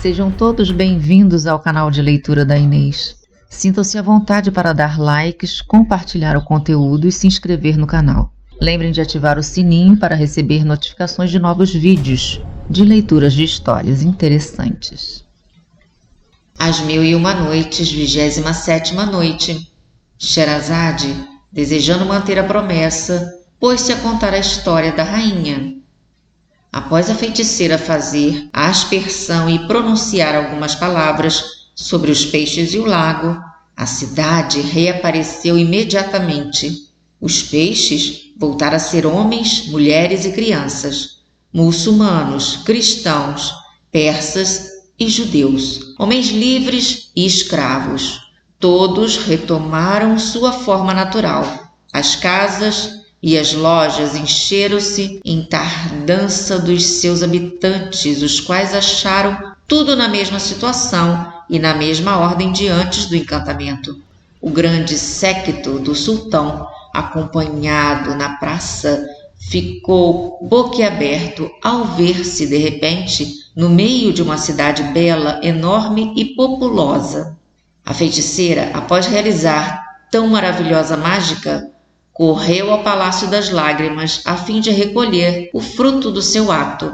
Sejam todos bem-vindos ao canal de leitura da Inês. Sintam-se à vontade para dar likes, compartilhar o conteúdo e se inscrever no canal. Lembrem de ativar o sininho para receber notificações de novos vídeos de leituras de histórias interessantes. As 1001 Noites, 27ª noite. Sherazade, desejando manter a promessa, pôs-se a contar a história da rainha. Após a feiticeira fazer a aspersão e pronunciar algumas palavras sobre os peixes e o lago, a cidade reapareceu imediatamente. Os peixes voltaram a ser homens, mulheres e crianças, muçulmanos, cristãos, persas e judeus, homens livres e escravos. Todos retomaram sua forma natural. As casas e as lojas encheram-se em tardança dos seus habitantes, os quais acharam tudo na mesma situação e na mesma ordem de antes do encantamento. O grande séquito do sultão, acompanhado na praça, ficou boquiaberto ao ver-se de repente no meio de uma cidade bela, enorme e populosa. A feiticeira, após realizar tão maravilhosa mágica, correu ao Palácio das Lágrimas a fim de recolher o fruto do seu ato.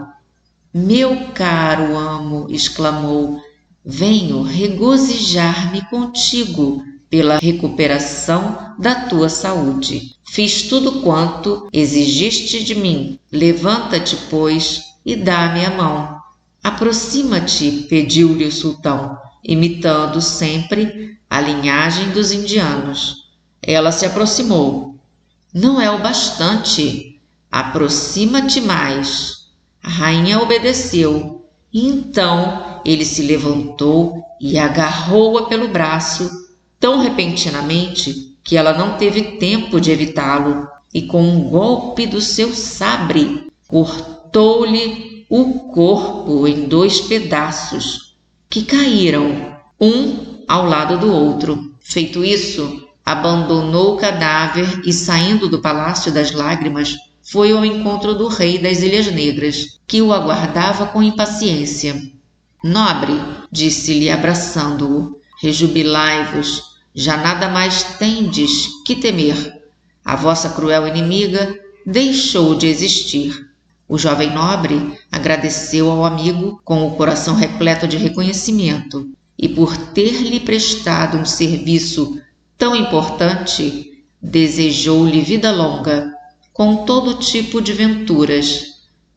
Meu caro amo, exclamou, venho regozijar-me contigo pela recuperação da tua saúde. Fiz tudo quanto exigiste de mim. Levanta-te, pois, e dá-me a mão. Aproxima-te, pediu-lhe o sultão, imitando sempre a linhagem dos indianos. Ela se aproximou. Não é o bastante. Aproxima-te mais. A rainha obedeceu. E então ele se levantou e agarrou-a pelo braço tão repentinamente que ela não teve tempo de evitá-lo e com um golpe do seu sabre cortou-lhe o corpo em 2 pedaços que caíram um ao lado do outro. Feito isso, abandonou o cadáver e, saindo do Palácio das Lágrimas, foi ao encontro do rei das Ilhas Negras, que o aguardava com impaciência. Nobre, disse-lhe abraçando-o, rejubilai-vos, já nada mais tendes que temer. A vossa cruel inimiga deixou de existir. O jovem nobre agradeceu ao amigo com o coração repleto de reconhecimento e, por ter-lhe prestado um serviço tão importante, desejou-lhe vida longa, com todo tipo de venturas.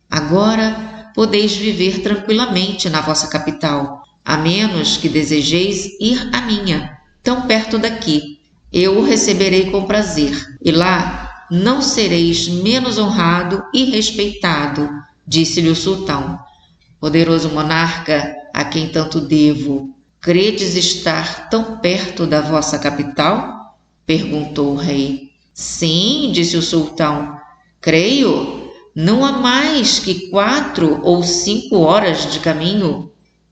Agora podeis viver tranquilamente na vossa capital, a menos que desejeis ir à minha, tão perto daqui. Eu o receberei com prazer, e lá não sereis menos honrado e respeitado, disse-lhe o sultão. Poderoso monarca, a quem tanto devo, credes estar tão perto da vossa capital? Perguntou o rei. Sim, disse o sultão, creio. Não há mais que 4 ou 5 horas de caminho.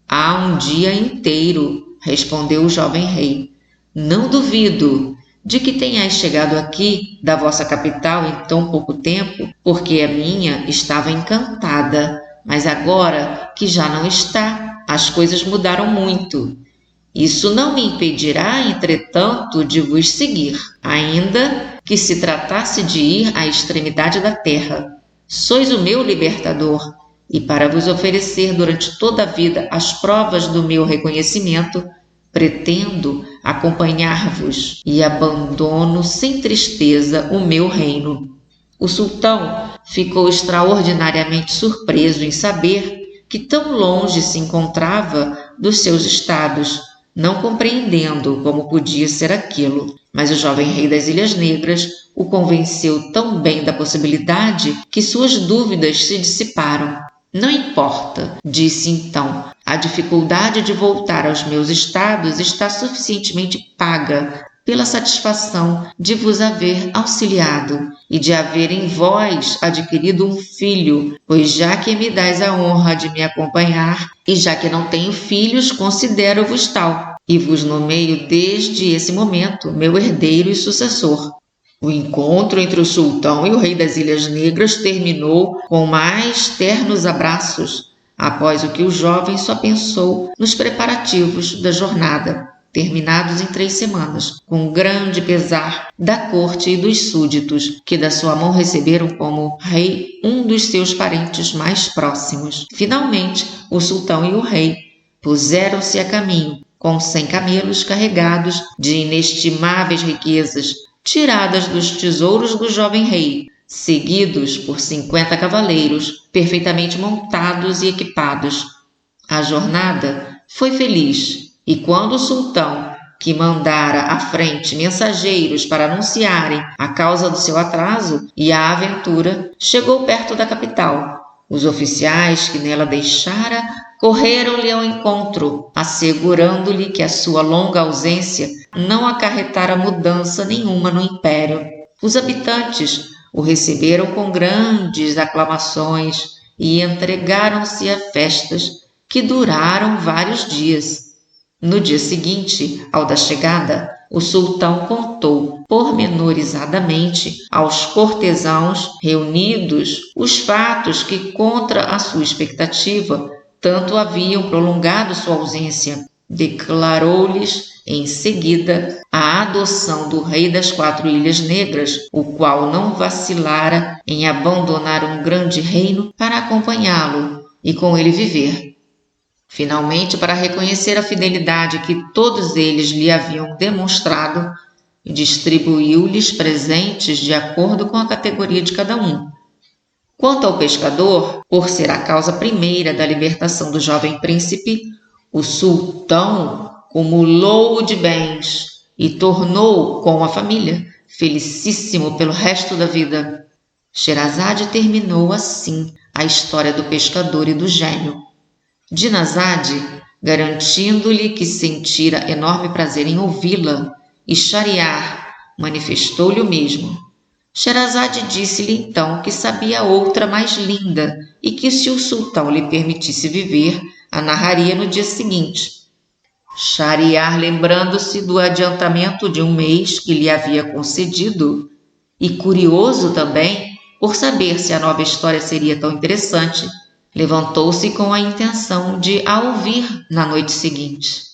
Há um dia inteiro, respondeu o jovem rei. Não duvido de que tenhais chegado aqui da vossa capital em tão pouco tempo, porque a minha estava encantada, mas agora que já não está, as coisas mudaram muito. Isso não me impedirá, entretanto, de vos seguir, ainda que se tratasse de ir à extremidade da terra. Sois o meu libertador, e para vos oferecer durante toda a vida as provas do meu reconhecimento, pretendo acompanhar-vos e abandono sem tristeza o meu reino. O sultão ficou extraordinariamente surpreso em saber que tão longe se encontrava dos seus estados, não compreendendo como podia ser aquilo. Mas o jovem rei das Ilhas Negras o convenceu tão bem da possibilidade que suas dúvidas se dissiparam. Não importa, disse então, a dificuldade de voltar aos meus estados está suficientemente paga pela satisfação de vos haver auxiliado e de haver em vós adquirido um filho, pois já que me dais a honra de me acompanhar e já que não tenho filhos, considero-vos tal e vos nomeio desde esse momento meu herdeiro e sucessor. O encontro entre o sultão e o rei das Ilhas Negras terminou com mais ternos abraços. após o que o jovem só pensou nos preparativos da jornada, terminados em 3 semanas, com grande pesar da corte e dos súditos, que da sua mão receberam como rei um dos seus parentes mais próximos. Finalmente, o sultão e o rei puseram-se a caminho, com 100 camelos carregados de inestimáveis riquezas, tiradas dos tesouros do jovem rei, seguidos por 50 cavaleiros, perfeitamente montados e equipados. A jornada foi feliz, e quando o sultão, que mandara à frente mensageiros para anunciarem a causa do seu atraso e a aventura, chegou perto da capital, os oficiais que nela deixara correram-lhe ao encontro, assegurando-lhe que a sua longa ausência não acarretara mudança nenhuma no império. Os habitantes o receberam com grandes aclamações e entregaram-se a festas que duraram vários dias. No dia seguinte, ao da chegada, o sultão contou pormenorizadamente aos cortesãos reunidos os fatos que, contra a sua expectativa, tanto haviam prolongado sua ausência. Declarou-lhes, em seguida, a adoção do rei das 4 Ilhas Negras, o qual não vacilara em abandonar um grande reino para acompanhá-lo e com ele viver. Finalmente, para reconhecer a fidelidade que todos eles lhe haviam demonstrado, distribuiu-lhes presentes de acordo com a categoria de cada um. Quanto ao pescador, por ser a causa primeira da libertação do jovem príncipe, o sultão cumulou-o de bens e tornou-o com a família, felicíssimo pelo resto da vida. Sherazade terminou assim a história do pescador e do gênio. Dinazade, garantindo-lhe que sentira enorme prazer em ouvi-la, e Shahriar manifestou-lhe o mesmo. Sherazade disse-lhe então que sabia outra mais linda e que, se o sultão lhe permitisse viver, a narraria no dia seguinte. Shahriar, lembrando-se do adiantamento de 1 mês que lhe havia concedido, e curioso também por saber se a nova história seria tão interessante, levantou-se com a intenção de a ouvir na noite seguinte.